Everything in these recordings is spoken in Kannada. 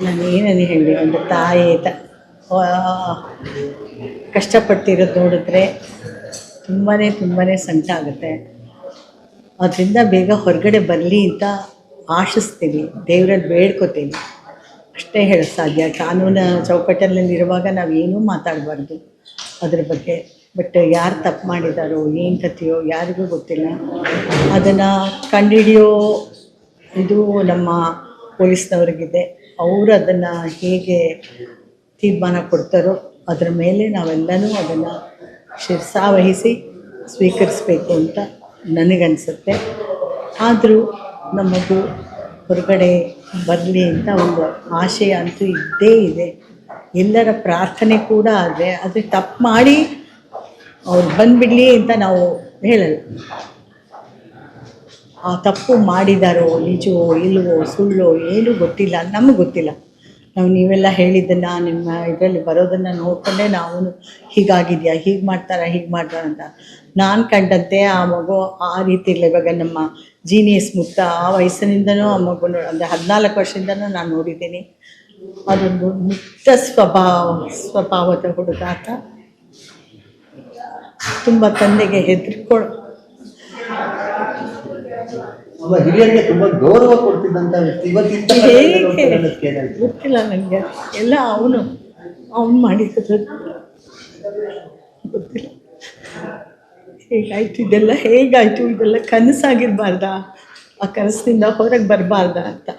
ನಾನು ಏನని ಹೇಳಿ, ಒಂದು ತಾಯಿ ಕಷ್ಟಪಡ್ತಿರೋದು ನೋಡಿದ್ರೆ ತುಂಬಾ ಸಂಕಟ ಆಗುತ್ತೆ. ಅದರಿಂದ ಬೇಗ ಹೊರಗಡೆ ಬರಲಿ ಅಂತ ಆಶಿಸ್ತೀನಿ, ದೇವರಲ್ಲಿ ಬೇಡ್ಕೋತೀನಿ. ಅಷ್ಟೇ ಹೇಳೋಕ್ಕೆ ಸಾಧ್ಯ. ಕಾನೂನು ಚೌಕಟ್ಟಲ್ಲಿರುವಾಗ ನಾವು ಏನೂ ಮಾತಾಡಬಾರ್ದು ಅದ್ರ ಬಗ್ಗೆ. ಬಟ್ ಯಾರು ತಪ್ಪು ಮಾಡಿದಾರೋ ಏನು ಕಥೆಯೋ ಯಾರಿಗೂ ಗೊತ್ತಿಲ್ಲ. ಅದನ್ನು ಕಂಡುಹಿಡಿಯೋ ಇದು ನಮ್ಮ ಪೊಲೀಸ್ನವ್ರಿಗಿದೆ. ಅವರು ಅದನ್ನು ಹೇಗೆ ತೀರ್ಮಾನ ಕೊಡ್ತಾರೋ ಅದರ ಮೇಲೆ ನಾವೆಲ್ಲನೂ ಅದನ್ನು ಶಿರಸಾವಹಿಸಿ ಸ್ವೀಕರಿಸಬೇಕು ಅಂತ ನನಗನ್ಸುತ್ತೆ. ಆದರೂ ನಮ್ಮದು ಹೊರಗಡೆ ಬರಲಿ ಅಂತ ಒಂದು ಆಶಯ ಅಂತೂ ಇದ್ದೇ ಇದೆ. ಎಲ್ಲರ ಪ್ರಾರ್ಥನೆ ಕೂಡ ಆದರೆ ತಪ್ಪು ಮಾಡಿ ಅವ್ರು ಬಂದುಬಿಡಲಿ ಅಂತ ನಾವು ಹೇಳಲ್ಲ. ಆ ತಪ್ಪು ಮಾಡಿದಾರೋ ನಿಜವೋ ಇಲ್ವೋ ಸುಳ್ಳೋ ಏನೂ ಗೊತ್ತಿಲ್ಲ, ನಮಗೆ ಗೊತ್ತಿಲ್ಲ. ನೀವೆಲ್ಲ ಹೇಳಿದ್ದನ್ನು ನಿಮ್ಮ ಇದರಲ್ಲಿ ಬರೋದನ್ನು ನೋಡಿಕೊಂಡೇ ನಾವು ಹೀಗಾಗಿದೆಯಾ, ಹೀಗೆ ಮಾಡ್ತಾರೆ ಅಂತ ನಾನು ಕಂಡಂತೆ ಆ ಮಗು ಆ ರೀತಿ ಇಲ್ಲ. ಇವಾಗ ನಮ್ಮ ಜೀನಿಯಸ್ ಮುತ್ತ ಆ ವಯಸ್ಸಿನಿಂದನೂ ಆ ಮಗು ಅಂದರೆ 14 ವರ್ಷದಿಂದನೂ ನಾನು ನೋಡಿದ್ದೀನಿ. ಅದೊಂದು ಮುಕ್ತ ಸ್ವಭಾವದ ಹುಡುಗ. ತುಂಬ ತಂದೆಗೆ ಹಿರಿಯರಿಗೆ ತುಂಬ ಗೌರವ ಕೊಡ್ತಿದ್ದಂಥ ವ್ಯಕ್ತಿ. ಗೊತ್ತಿಲ್ಲ ನನಗೆ, ಎಲ್ಲ ಅವನು ಮಾಡಿರೋದು ಗೊತ್ತಿಲ್ಲ. ಹೇಗಾಯಿತು ಇದೆಲ್ಲ ಕನಸಾಗಿರಬಾರ್ದಾ? ಆ ಕನಸಿನಿಂದ ಹೊರಗೆ ಬರಬಾರ್ದ ಅಂತ.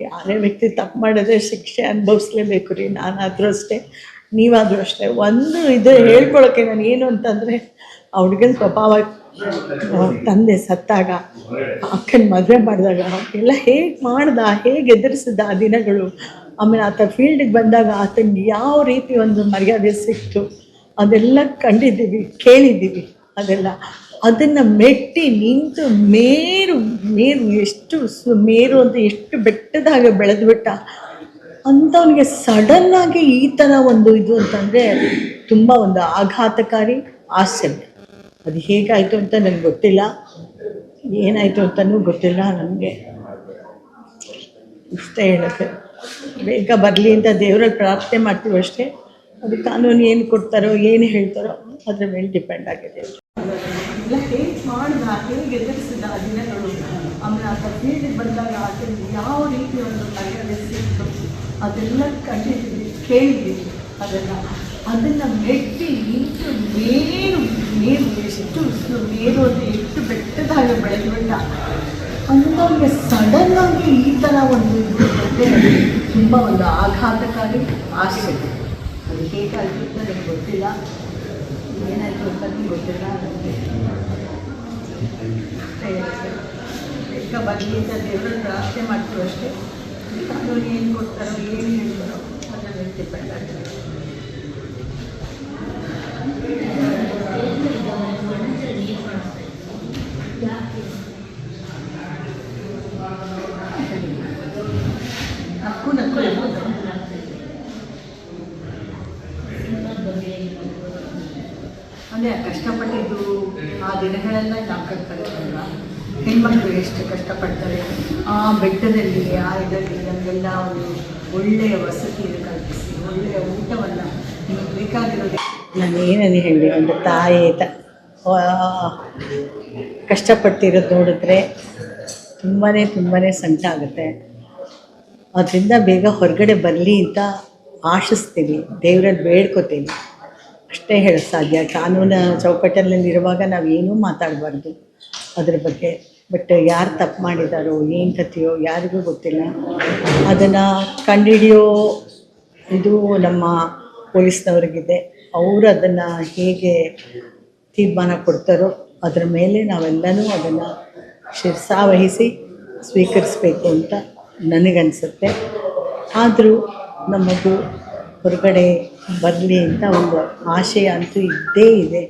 ಯಾರೇ ವ್ಯಕ್ತಿ ತಪ್ಪು ಮಾಡಿದ್ರೆ ಶಿಕ್ಷೆ ಅನುಭವಿಸ್ಲೇಬೇಕು ರೀ. ನಾನಾದರೂ ಅಷ್ಟೇ, ನೀವಾದರೂ ಅಷ್ಟೇ. ಒಂದು ಇದು ಹೇಳ್ಕೊಳಕ್ಕೆ ನಾನು ಏನು ಅಂತಂದರೆ, ಆ ಹುಡುಗನ ಸ್ವಭಾವ, ತಂದೆ ಸತ್ತಾಗ, ಅಕ್ಕನ ಮದುವೆ ಮಾಡಿದಾಗ ಎಲ್ಲ ಹೇಗೆ ಎದುರಿಸಿದ ಆ ದಿನಗಳು. ಆಮೇಲೆ ಆತ ಫೀಲ್ಡಿಗೆ ಬಂದಾಗ ಆತನಿಗೆ ಯಾವ ರೀತಿ ಒಂದು ಮರ್ಯಾದೆ ಸಿಕ್ತು ಅದೆಲ್ಲ ಕಂಡಿದ್ದೀವಿ, ಕೇಳಿದ್ದೀವಿ. ಅದನ್ನು ಮೆಟ್ಟಿ ನಿಂತು ಮೇರು ಅಂತ ಎಷ್ಟು ಬೆಟ್ಟದಾಗ ಬೆಳೆದ್ಬಿಟ್ಟ ಅಂಥವನಿಗೆ ಸಡನ್ನಾಗಿ ಈ ಥರ ಒಂದು ಇದು ಅಂತಂದರೆ ತುಂಬ ಒಂದು ಆಘಾತಕಾರಿ ಆಶ್ಚರ್ಯ. ಅದು ಹೇಗಾಯಿತು ಅಂತ ನನಗೆ ಗೊತ್ತಿಲ್ಲ, ಏನಾಯಿತು ಅಂತಲೂ ಗೊತ್ತಿಲ್ಲ ನನಗೆ. ಇಷ್ಟೇ ಹೇಳೋಕ್ಕೆ, ಬೇಗ ಬರಲಿ ಅಂತ ದೇವರಲ್ಲಿ ಪ್ರಾರ್ಥನೆ ಮಾಡ್ತೀವಿ ಅಷ್ಟೇ. ಅದು ಕಾನೂನು ಏನು ಕೊಡ್ತಾರೋ ಏನು ಹೇಳ್ತಾರೋ ಅದ್ರ ಮೇಲೆ ಡಿಪೆಂಡ್ ಆಗಿದೆ. ಎಲ್ಲ ಹೇಗೆ ಎದುರಿಸಿದ ದಿನಗಳು. ಆಮೇಲೆ ಆತ ಫೀಲ್ಡಿಗೆ ಬಂದಾಗ ಆತನಿಗೆ ಯಾವ ರೀತಿ ಒಂದು ಮರ್ಯಾದೆ ಸಿಕ್ತು ಅದೆಲ್ಲ ಕಂಡಿದ್ದೀವಿ, ಕೇಳಿದ್ದೀವಿ. ಅದನ್ನು ಮೆಟ್ಟಿ ನಿಂತು ಎಷ್ಟು ಬೆಟ್ಟದಾಗ ಬೆಳೆದ್ಬಿಟ್ಟ ಅಂಥವ್ರಿಗೆ ಸಡನ್ನಾಗಿ ಈ ಥರ ಒಂದು ಇದು ತುಂಬ ಒಂದು ಆಘಾತಕಾರಿ ಆಶ್ಚರ್ಯ. ಅದು ಹೇಗಾಯಿತು ಅಂತ ನನಗೆ ಗೊತ್ತಿಲ್ಲ, ಏನಾಯಿತು ಅಂತಲೂ ಗೊತ್ತಿಲ್ಲ ನನಗೆ. ಬೇಗ ಬರಲಿ ಅಂತ ದೇವರಲ್ಲಿ ಪ್ರಾರ್ಥನೆ ಮಾಡ್ತೀವಿ ಅಷ್ಟೇ. ಕಾನೂನು ಏನು ಕೊಡ್ತಾರೋ ಏನು ಹೇಳ್ತಾರೋ ಅದರ ಮೇಲೆ ಡಿಪೆಂಡ್ ಆಗ್ತದೆ. ನಕ್ಕು ಇರ್ಬೋದು. ಅಂದರೆ ಕಷ್ಟಪಟ್ಟಿದ್ದು ಆ ದಿನಗಳೆಲ್ಲ ನಾವು ಕಳ್ಕೊಳ್ಳೋಲ್ಲ. ಹೆಣ್ಮಕ್ಳು ಎಷ್ಟು ಕಷ್ಟಪಡ್ತಾರೆ ಆ ಬೆಟ್ಟದಲ್ಲಿ, ಆ ಇದರಲ್ಲಿ ನಮಗೆಲ್ಲ ಒಂದು ಒಳ್ಳೆಯ ವಸತಿಯನ್ನು ಕಲ್ಪಿಸಿ, ಒಳ್ಳೆಯ ಊಟವನ್ನು ನಿಮಗೆ ಬೇಕಾಗಿರೋದು. ನಾನು ಏನని ಹೇಳಿ, ಒಂದು ತಾಯಿ ಕಷ್ಟಪಡ್ತಿರೋದು ನೋಡಿದ್ರೆ ತುಂಬಾ ಸಂಕಟ ಆಗುತ್ತೆ. ಅದರಿಂದ ಬೇಗ ಹೊರಗಡೆ ಬರಲಿ ಅಂತ ಆಶಿಸ್ತೀನಿ, ದೇವರಲ್ಲಿ ಬೇಡ್ಕೋತೀನಿ. ಅಷ್ಟೇ ಹೇಳೋಕ್ಕೆ ಸಾಧ್ಯ. ಕಾನೂನು ಚೌಕಟ್ಟಲ್ಲಿರುವಾಗ ನಾವು ಏನೂ ಮಾತಾಡಬಾರ್ದು ಅದ್ರ ಬಗ್ಗೆ. ಬಟ್ ಯಾರು ತಪ್ಪು ಮಾಡಿದಾರೋ ಏನು ಕಥೆಯೋ ಯಾರಿಗೂ ಗೊತ್ತಿಲ್ಲ. ಅದನ್ನು ಕಂಡುಹಿಡಿಯೋ ಇದು ನಮ್ಮ ಪೊಲೀಸ್ನವ್ರಿಗಿದೆ. ಅವರು ಅದನ್ನು ಹೇಗೆ ತೀರ್ಮಾನ ಕೊಡ್ತಾರೋ ಅದರ ಮೇಲೆ ನಾವೆಲ್ಲನೂ ಅದನ್ನು ಶಿರಸಾವಹಿಸಿ ಸ್ವೀಕರಿಸಬೇಕು ಅಂತ ನನಗನ್ಸುತ್ತೆ. ಆದರೂ ನಮ್ಮದು ಹೊರಗಡೆ ಬರಲಿ ಅಂತ ಒಂದು ಆಶಯ ಅಂತೂ ಇದ್ದೇ ಇದೆ.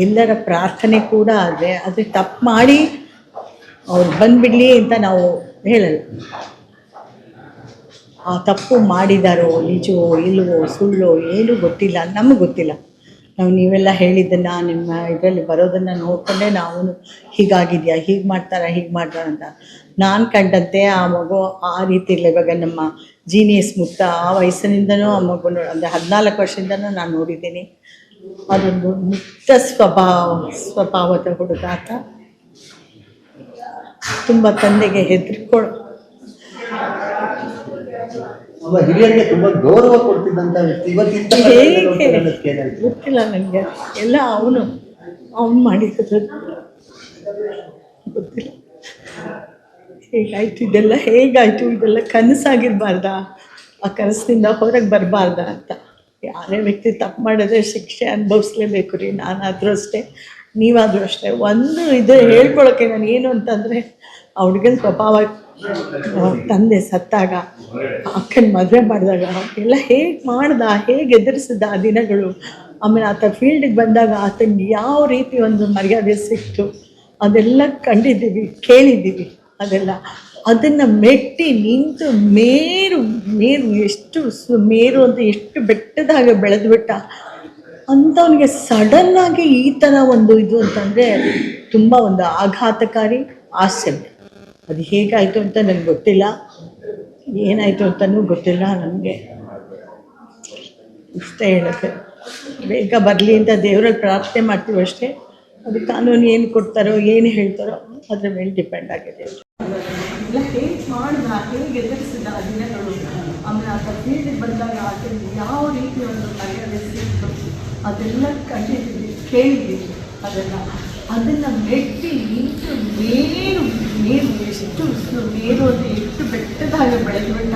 ಎಲ್ಲರ ಪ್ರಾರ್ಥನೆ ಕೂಡ ಆದರೆ ತಪ್ಪು ಮಾಡಿ ಅವ್ರು ಬಂದುಬಿಡಲಿ ಅಂತ ನಾವು ಹೇಳಲ್ಲ. ಆ ತಪ್ಪು ಮಾಡಿದಾರೋ ನಿಜವೋ ಇಲ್ವೋ ಸುಳ್ಳೋ ಏನೂ ಗೊತ್ತಿಲ್ಲ, ನಮಗೆ ಗೊತ್ತಿಲ್ಲ. ನಾವು ನೀವೆಲ್ಲ ಹೇಳಿದ್ದನ್ನು ನಿಮ್ಮ ಇದರಲ್ಲಿ ಬರೋದನ್ನು ನೋಡಿಕೊಂಡೇ ನಾವು ಹೀಗಾಗಿದೆಯಾ, ಹೀಗೆ ಮಾಡ್ತಾರೆ ಅಂತ ನಾನು ಕಂಡಂತೆ ಆ ಮಗು ಆ ರೀತಿ ಇಲ್ಲ. ಇವಾಗ ನಮ್ಮ ಜೀನಿಯಸ್ ಮುಕ್ತ ಆ ವಯಸ್ಸಿನಿಂದನೂ ಆ ಮಗು ಅಂದರೆ 14 ವರ್ಷದಿಂದನೂ ನಾನು ನೋಡಿದ್ದೀನಿ. ಅದೊಂದು ಮುಕ್ತ ಸ್ವಭಾವದ ಹುಡುಗ ಆತ. ತುಂಬ ತಂದೆಗೆ ಹೆದರ್ಕೊಳ್ಳೋ ಒಬ್ಬ ಹಿರಿಯರಿಗೆ ತುಂಬಾ ಗೌರವ ಕೊಡ್ತಿದ್ದಂತ ವ್ಯಕ್ತಿ ಇವತ್ತಿಂತ ಹೇಗೆ ಗೊತ್ತಿಲ್ಲ ನನಗೆ. ಎಲ್ಲ ಅವನು ಮಾಡಿರೋದು ಗೊತ್ತಿಲ್ಲ. ಹೇಗಾಯ್ತು ಇದೆಲ್ಲ ಕನಸಾಗಿರ್ಬಾರ್ದ, ಆ ಕನಸಿನಿಂದ ಹೊರಗೆ ಬರಬಾರ್ದ ಅಂತ. ಯಾರೇ ವ್ಯಕ್ತಿ ತಪ್ಪು ಮಾಡಿದ್ರೆ ಶಿಕ್ಷೆ ಅನುಭವಿಸ್ಲೇಬೇಕು ರೀ. ನಾನಾದರೂ ಅಷ್ಟೇ, ನೀವಾದರೂ ಅಷ್ಟೇ. ಒಂದು ಇದು ಹೇಳ್ಕೊಳಕ್ಕೆ ನಾನು ಏನು ಅಂತಂದರೆ, ಆ ಹುಡುಗನ ಸ್ವಭಾವ ತಂದೆ ಸತ್ತಾಗ, ಅಕ್ಕನ ಮದುವೆ ಮಾಡಿದಾಗ ಎಲ್ಲ ಹೇಗೆ ಎದುರಿಸಿದ ಆ ದಿನಗಳು. ಆಮೇಲೆ ಆತ ಫೀಲ್ಡಿಗೆ ಬಂದಾಗ ಆತನಿಗೆ ಯಾವ ರೀತಿ ಒಂದು ಮರ್ಯಾದೆ ಸಿಕ್ತು ಅದೆಲ್ಲ ಕಂಡಿದ್ದೀವಿ, ಕೇಳಿದ್ದೀವಿ. ಅದನ್ನು ಮೆಟ್ಟಿ ನಿಂತು ಮೇರು ಅಂತ ಎಷ್ಟು ಬೆಟ್ಟದಾಗ ಬೆಳೆದ್ಬಿಟ್ಟ ಅಂಥವನಿಗೆ ಸಡನ್ನಾಗಿ ಈ ಥರ ಒಂದು ಇದು ಅಂತಂದರೆ ತುಂಬ ಒಂದು ಆಘಾತಕಾರಿ ಆಸಕ್ತಿ. ಅದು ಹೇಗಾಯಿತು ಅಂತ ನನಗೆ ಗೊತ್ತಿಲ್ಲ, ಏನಾಯಿತು ಅಂತಲೂ ಗೊತ್ತಿಲ್ಲ ನನಗೆ. ಇಷ್ಟೇ ಹೇಳೋಕ್ಕೆ, ಬೇಗ ಬರಲಿ ಅಂತ ದೇವರಲ್ಲಿ ಪ್ರಾರ್ಥನೆ ಮಾಡ್ತೀವಿ ಅಷ್ಟೇ. ಅದು ಕಾನೂನು ಏನು ಕೊಡ್ತಾರೋ ಏನು ಹೇಳ್ತಾರೋ ಅದ್ರ ಮೇಲೆ ಡಿಪೆಂಡ್ ಆಗಿದೆ. ಎಲ್ಲ ಹೇಗೆ ಎದುರಿಸಿದ ಆ ದಿನಗಳು. ಆಮೇಲೆ ಆತ ಫೀಲ್ಡಿಗೆ ಬಂದಾಗ ಆತನಿಗೆ ಯಾವ ರೀತಿ ಒಂದು ಮರ್ಯಾದೆ ಸಿಕ್ತು ಅದೆಲ್ಲ ಕಂಡಿದ್ದೀವಿ, ಕೇಳಿದ್ದೀವಿ. ಅದನ್ನು ಮೆಟ್ಟಿ ನಿಂತು ಎಷ್ಟು ಬೆಟ್ಟದಾಗ ಬೆಳೆದ್ಬಿಟ್ಟ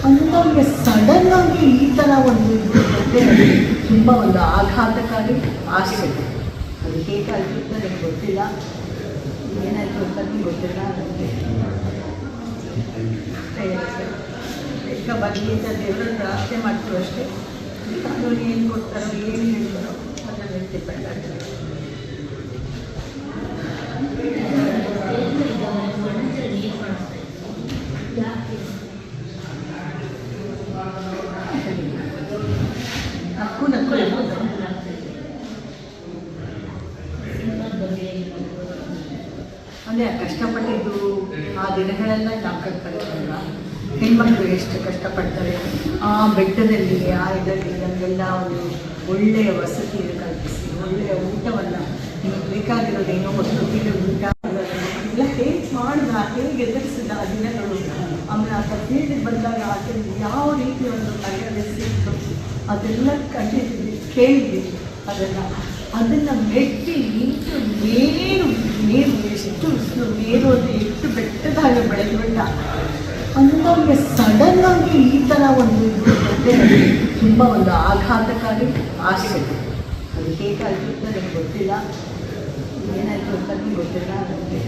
ಅಂಥವ್ರಿಗೆ ಸಡನ್ನಾಗಿ ಈ ಥರ ಒಂದು ಇದು ಅಂದರೆ ತುಂಬ ಒಂದು ಆಘಾತಕಾರಿ ಆಸಕ್ತಿ. ಅದು ಹೇಗಾಯಿತು ಅಂತ ನನಗೆ ಗೊತ್ತಿಲ್ಲ, ಏನಾಯಿತು ಅಂತಲೂ ಗೊತ್ತಿಲ್ಲ ನನಗೆ. ಬೇಗ ಬರಲಿ ಅಂತ ದೇವರಲ್ಲಿ ಪ್ರಾರ್ಥನೆ ಮಾಡ್ತೀವಿ ಅಷ್ಟೇ. ಕಾನೂನು ಏನು ಕೊಡ್ತಾರೋ ಏನು ಹೇಳ್ತಾರೋ ಅದ್ರ ಮೇಲೆ ಡಿಪೆಂಡ್ ಆಗಿದೆ. ಅಂದರೆ ಕಷ್ಟಪಟ್ಟಿದ್ದು ಆ ದಿನಗಳೆಲ್ಲ ನಾವು ಕಳ್ಕೊಳ್ಳೋಲ್ಲ. ಹೆಣ್ಮಕ್ಳು ಎಷ್ಟು ಕಷ್ಟಪಡ್ತಾರೆ ಆ ಬೆಟ್ಟದಲ್ಲಿ, ಆ ಇದರಲ್ಲಿ ನಮಗೆಲ್ಲ ಒಂದು ಒಳ್ಳೆಯ ವಸತಿಯನ್ನು ಕಲ್ಪಿಸಿ, ಒಳ್ಳೆಯ ಊಟವನ್ನು, ನಿಮಗೆ ಬೇಕಾಗಿರೋದೇನೋ ಹೊಸತಿಗೆ ಊಟ ಎಲ್ಲ ಹೇಗೆ ಎದುರಿಸಿದ ಆ ದಿನಗಳು. ಆಮೇಲೆ ಆತ ಫೀಲ್ಡಿಗೆ ಬಂದಾಗ ಆತನಿಗೆ ಯಾವ ರೀತಿ ಒಂದು ಮರ್ಯಾದೆ ಸಿಕ್ತು ಅದೆಲ್ಲ ಕಂಡಿದ್ದೀವಿ, ಕೇಳಿದ್ದೀವಿ. ಅದನ್ನು ಮೆಟ್ಟಿ ನಿಂತು ಎಷ್ಟು ಬೆಟ್ಟದಾಗ ಬೆಳೆದ್ಬಿಟ್ಟ ಅಂಥವ್ರಿಗೆ ಸಡನ್ನಾಗಿ ಈ ಥರ ಒಂದು ಇದು ಅಂದರೆ ತುಂಬ ಒಂದು ಆಘಾತಕಾರಿ ಆಸಕ್ತಿ. ಅದು ಹೇಗಾಯಿತು ಅಂತ ನನಗೆ ಗೊತ್ತಿಲ್ಲ, ಏನಾಯಿತು ಅಂತಲೂ ಗೊತ್ತಿಲ್ಲ ನನಗೆ.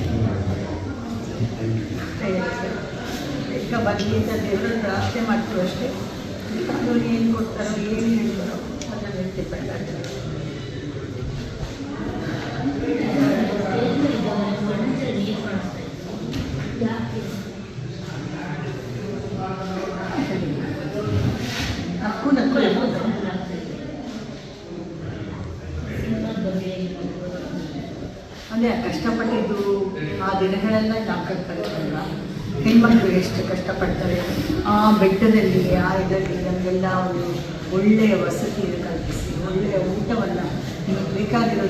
ಬೇಗ ಬರಲಿ ಅಂತ ದೇವರಲ್ಲಿ ಪ್ರಾರ್ಥನೆ ಮಾಡ್ತೀವಿ ಅಷ್ಟೇ. ಕಾನೂನು ಏನು ಕೊಡ್ತಾರೋ ಏನು ಹೇಳ್ತಾರೋ ಅದ್ರ ಮೇಲೆ ಡಿಪೆಂಡ್ ಆಗಿದೆ. ಅಂದರೆ ಕಷ್ಟಪಟ್ಟಿದ್ದು ಆ ದಿನಗಳೆಲ್ಲ ನಾವು ಕಳ್ಕೊಳ್ಳೋಲ್ಲ. ಹೆಣ್ಮಕ್ಳು ಎಷ್ಟು ಕಷ್ಟಪಡ್ತಾರೆ ಆ ಬೆಟ್ಟದಲ್ಲಿ, ಆ ಇದರಲ್ಲಿ ನಮಗೆಲ್ಲ ಒಂದು ಒಳ್ಳೆಯ ವಸತಿಯನ್ನು ಕಲ್ಪಿಸಿ, ಒಳ್ಳೆಯ ಊಟವನ್ನು, ನಿಮಗೆ ಬೇಕಾಗಿರೋದು